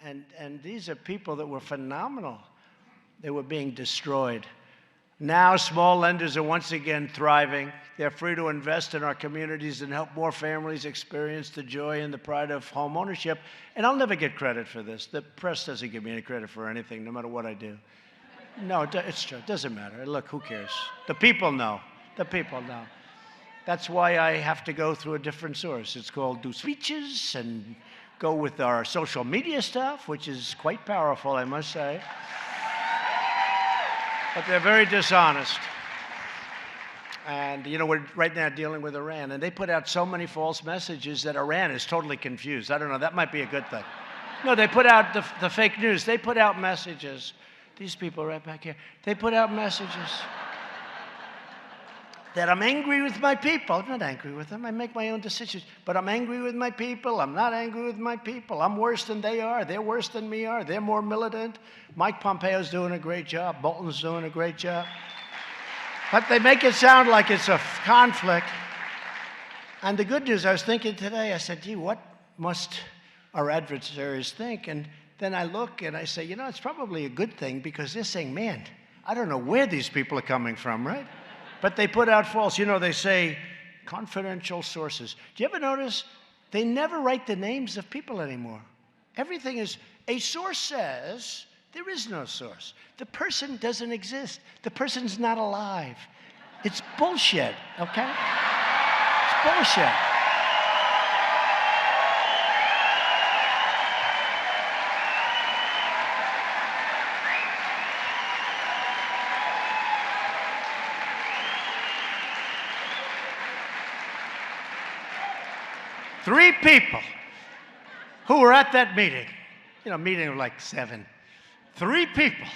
And these are people that were phenomenal. They were being destroyed. Now small lenders are once again thriving. They're free to invest in our communities and help more families experience the joy and the pride of home ownership. And I'll never get credit for this. The press doesn't give me any credit for anything, no matter what I do. No, it's true. It doesn't matter. Look, who cares? The people know. The people know. That's why I have to go through a different source. It's called do speeches and go with our social media stuff, which is quite powerful, I must say. But they're very dishonest. And, you know, we're right now dealing with Iran. And they put out so many false messages that Iran is totally confused. I don't know. That might be a good thing. No, they put out the fake news. They put out messages. These people right back here. They put out messages that I'm angry with my people. I'm not angry with them. I make my own decisions. But I'm angry with my people. I'm not angry with my people. I'm worse than they are. They're worse than me are. They're more militant. Mike Pompeo's doing a great job. Bolton's doing a great job. But they make it sound like it's a conflict. And the good news, I was thinking today, I said, gee, what must our adversaries think? And then I look and I say, you know, it's probably a good thing because they're saying, man, I don't know where these people are coming from, right? But they put out false. You know, they say confidential sources. Do you ever notice they never write the names of people anymore? Everything is, a source says, there is no source. The person doesn't exist. The person's not alive. It's bullshit, okay? It's bullshit. Three people who were at that meeting, you know, meeting of like 7, 3 people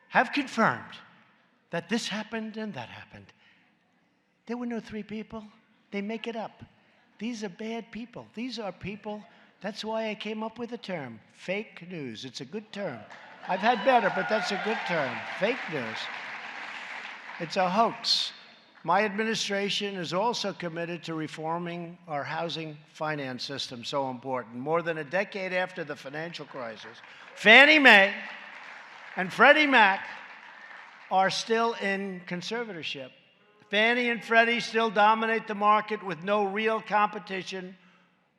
have confirmed that this happened and that happened. There were no 3 people. They make it up. These are bad people. These are people. That's why I came up with the term, fake news. It's a good term. I've had better, but that's a good term, fake news. It's a hoax. My administration is also committed to reforming our housing finance system, so important. More than a decade after the financial crisis, Fannie Mae and Freddie Mac are still in conservatorship. Fannie and Freddie still dominate the market with no real competition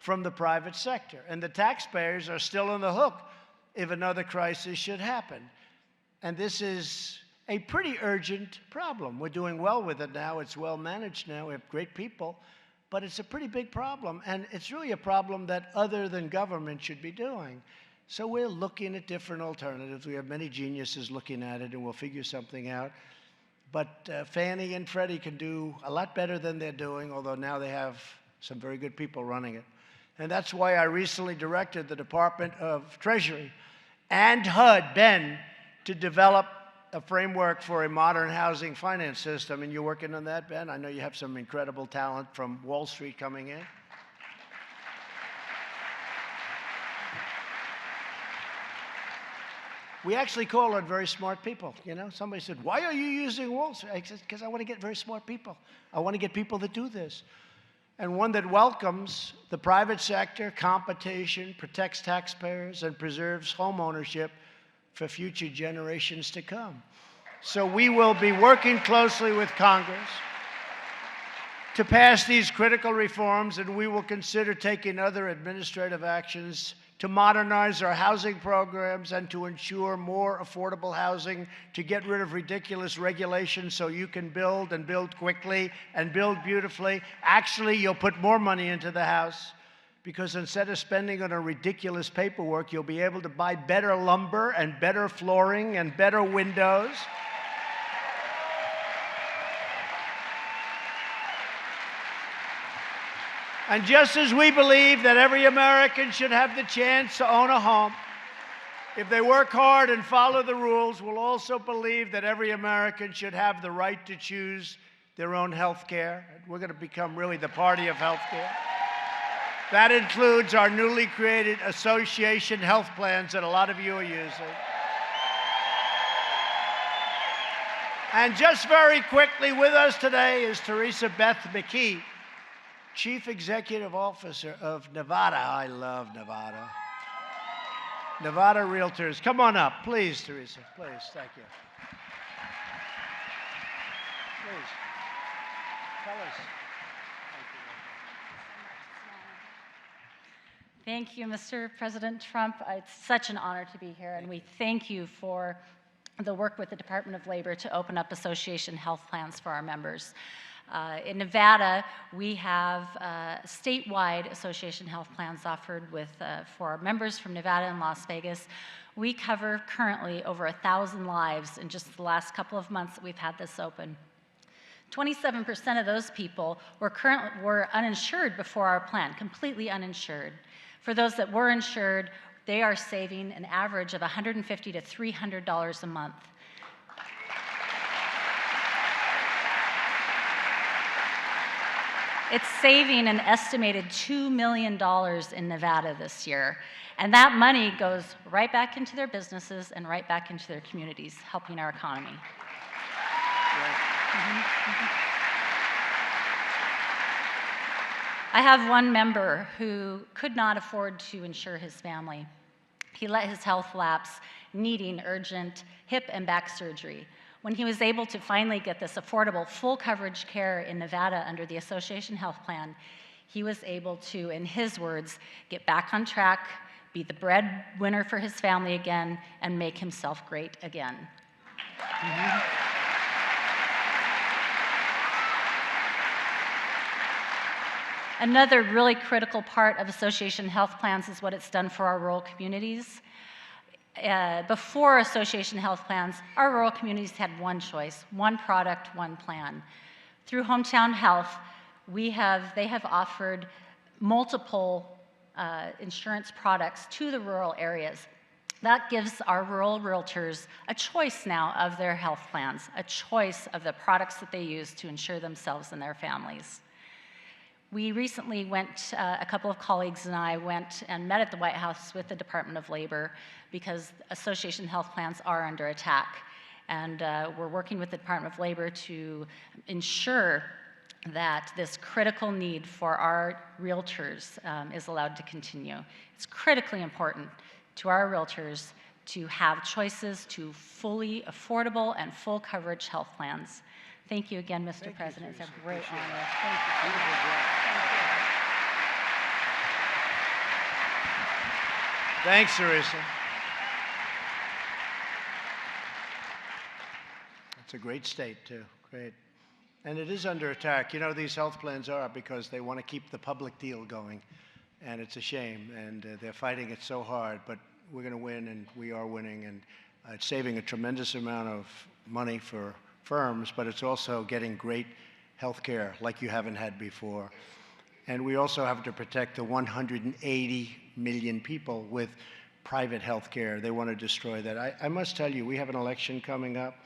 from the private sector. And the taxpayers are still on the hook if another crisis should happen. And this is a pretty urgent problem. We're doing well with it now. It's well managed now. We have great people. But it's a pretty big problem. And it's really a problem that other than government should be doing. So we're looking at different alternatives. We have many geniuses looking at it, and we'll figure something out. But Fannie and Freddie can do a lot better than they're doing, although now they have some very good people running it. And that's why I recently directed the Department of Treasury and HUD, Ben, to develop a framework for a modern housing finance system. And you're working on that, Ben? I know you have some incredible talent from Wall Street coming in. We actually call on very smart people, you know? Somebody said, why are you using Wall Street? I said, because I want to get very smart people. I want to get people that do this. And one that welcomes the private sector, competition, protects taxpayers, and preserves home ownership for future generations to come. So we will be working closely with Congress to pass these critical reforms, and we will consider taking other administrative actions to modernize our housing programs and to ensure more affordable housing, to get rid of ridiculous regulations so you can build and build quickly and build beautifully. Actually, you'll put more money into the house, because instead of spending on a ridiculous paperwork, you'll be able to buy better lumber and better flooring and better windows. And just as we believe that every American should have the chance to own a home, if they work hard and follow the rules, we'll also believe that every American should have the right to choose their own health care. We're going to become really the party of health care. That includes our newly created association health plans that a lot of you are using. And just very quickly, with us today is Teresa Beth McKee, Chief Executive Officer of Nevada. I love Nevada. Nevada Realtors. Come on up, please, Teresa. Please, thank you. Please, tell us. Thank you, Mr. President Trump. It's such an honor to be here, and we thank you for the work with the Department of Labor to open up association health plans for our members. In Nevada, we have statewide association health plans offered for our members from Nevada and Las Vegas. We cover currently over 1,000 lives in just the last couple of months that we've had this open. 27% of those people were uninsured before our plan, completely uninsured. For those that were insured, they are saving an average of $150 to $300 a month. It's saving an estimated $2 million in Nevada this year. And that money goes right back into their businesses and right back into their communities, helping our economy. I have one member who could not afford to insure his family. He let his health lapse, needing urgent hip and back surgery. When he was able to finally get this affordable full coverage care in Nevada under the association health plan, he was able to, in his words, get back on track, be the breadwinner for his family again, and make himself great again. Another really critical part of association health plans is what it's done for our rural communities. Before association health plans, our rural communities had one choice, one product, one plan. Through Hometown Health, they have offered multiple insurance products to the rural areas. That gives our rural realtors a choice now of their health plans, a choice of the products that they use to insure themselves and their families. We recently went, a couple of colleagues and I went and met at the White House with the Department of Labor because association health plans are under attack. And we're working with the Department of Labor to ensure that this critical need for our realtors is allowed to continue. It's critically important to our realtors to have choices to fully affordable and full coverage health plans. Thank you again, Mr. President. It's a great honor. Thank you. Thanks, Teresa. It's a great state, too. Great. And it is under attack. You know, these health plans are because they want to keep the public deal going. And it's a shame. And they're fighting it so hard. But we're going to win, and we are winning. And it's saving a tremendous amount of money for firms, but it's also getting great health care like you haven't had before. And we also have to protect the 180 million people with private health care. They want to destroy that. I must tell you, we have an election coming up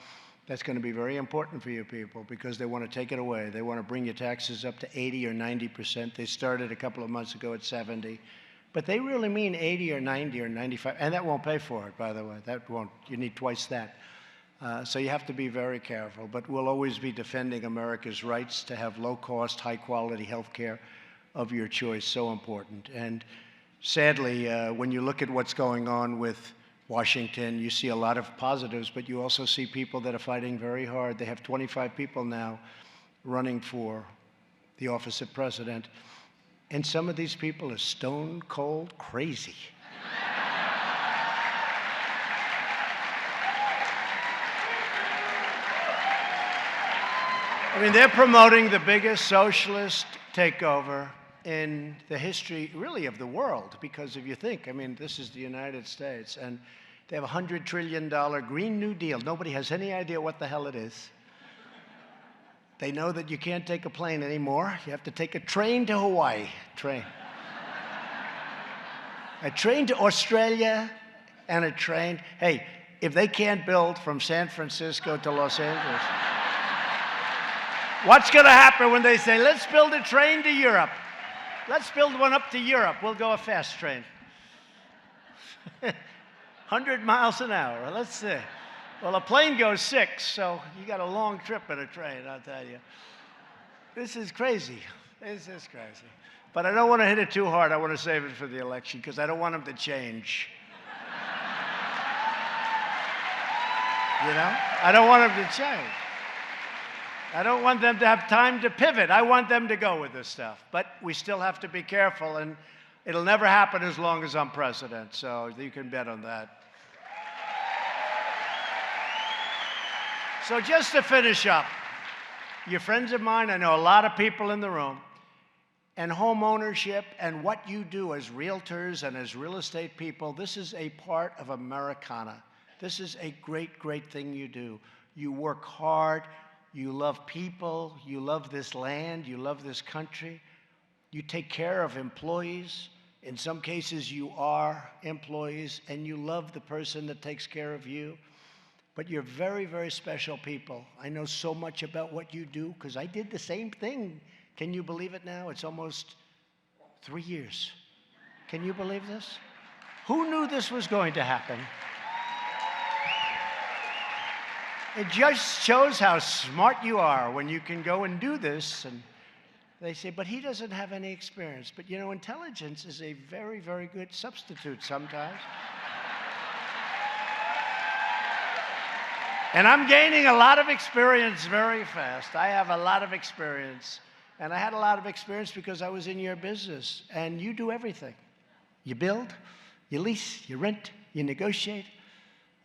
that's going to be very important for you people because they want to take it away. They want to bring your taxes up to 80 or 90%. They started a couple of months ago at 70. But they really mean 80 or 90 or 95. And that won't pay for it, by the way. That won't. You need twice that. So you have to be very careful, but we'll always be defending America's rights to have low-cost, high-quality health care of your choice, so important. And sadly, when you look at what's going on with Washington, you see a lot of positives, but you also see people that are fighting very hard. They have 25 people now running for the office of president, and some of these people are stone cold crazy. I mean, they're promoting the biggest socialist takeover in the history, really, of the world. Because if you think, I mean, this is the United States, and they have a $100 trillion Green New Deal. Nobody has any idea what the hell it is. They know that you can't take a plane anymore. You have to take a train to Hawaii. Train. A train to Australia and a train. Hey, if they can't build from San Francisco to Los Angeles, what's going to happen when they say, let's build a train to Europe? Let's build one up to Europe. We'll go a fast train. 100 miles an hour. Let's see. Well, a plane goes 6, so you got a long trip in a train, I'll tell you. This is crazy. This is crazy. But I don't want to hit it too hard. I want to save it for the election because I don't want them to change. You know? I don't want them to change. I don't want them to have time to pivot. I want them to go with this stuff. But we still have to be careful, and it'll never happen as long as I'm president, so you can bet on that. So just to finish up, you're friends of mine. I know a lot of people in the room. And home ownership and what you do as realtors and as real estate people, this is a part of Americana. This is a great, great thing you do. You work hard. You love people. You love this land. You love this country. You take care of employees. In some cases, you are employees, and you love the person that takes care of you. But you're very, very special people. I know so much about what you do because I did the same thing. Can you believe it now? It's almost 3 years. Can you believe this? Who knew this was going to happen? It just shows how smart you are when you can go and do this. And they say, but he doesn't have any experience. But you know, intelligence is a very, very good substitute sometimes. And I'm gaining a lot of experience very fast. I have a lot of experience. And I had a lot of experience because I was in your business. And you do everything. You build, you lease, you rent, you negotiate.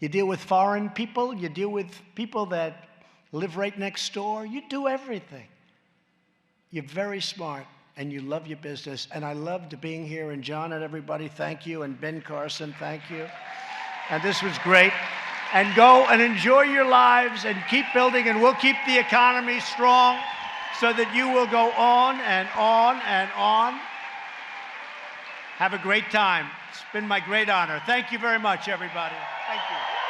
You deal with foreign people. You deal with people that live right next door. You do everything. You're very smart, and you love your business. And I loved being here. And John and everybody, thank you. And Ben Carson, thank you. And this was great. And go and enjoy your lives and keep building, and we'll keep the economy strong so that you will go on and on and on. Have a great time. It's been my great honor. Thank you very much, everybody. Thank you.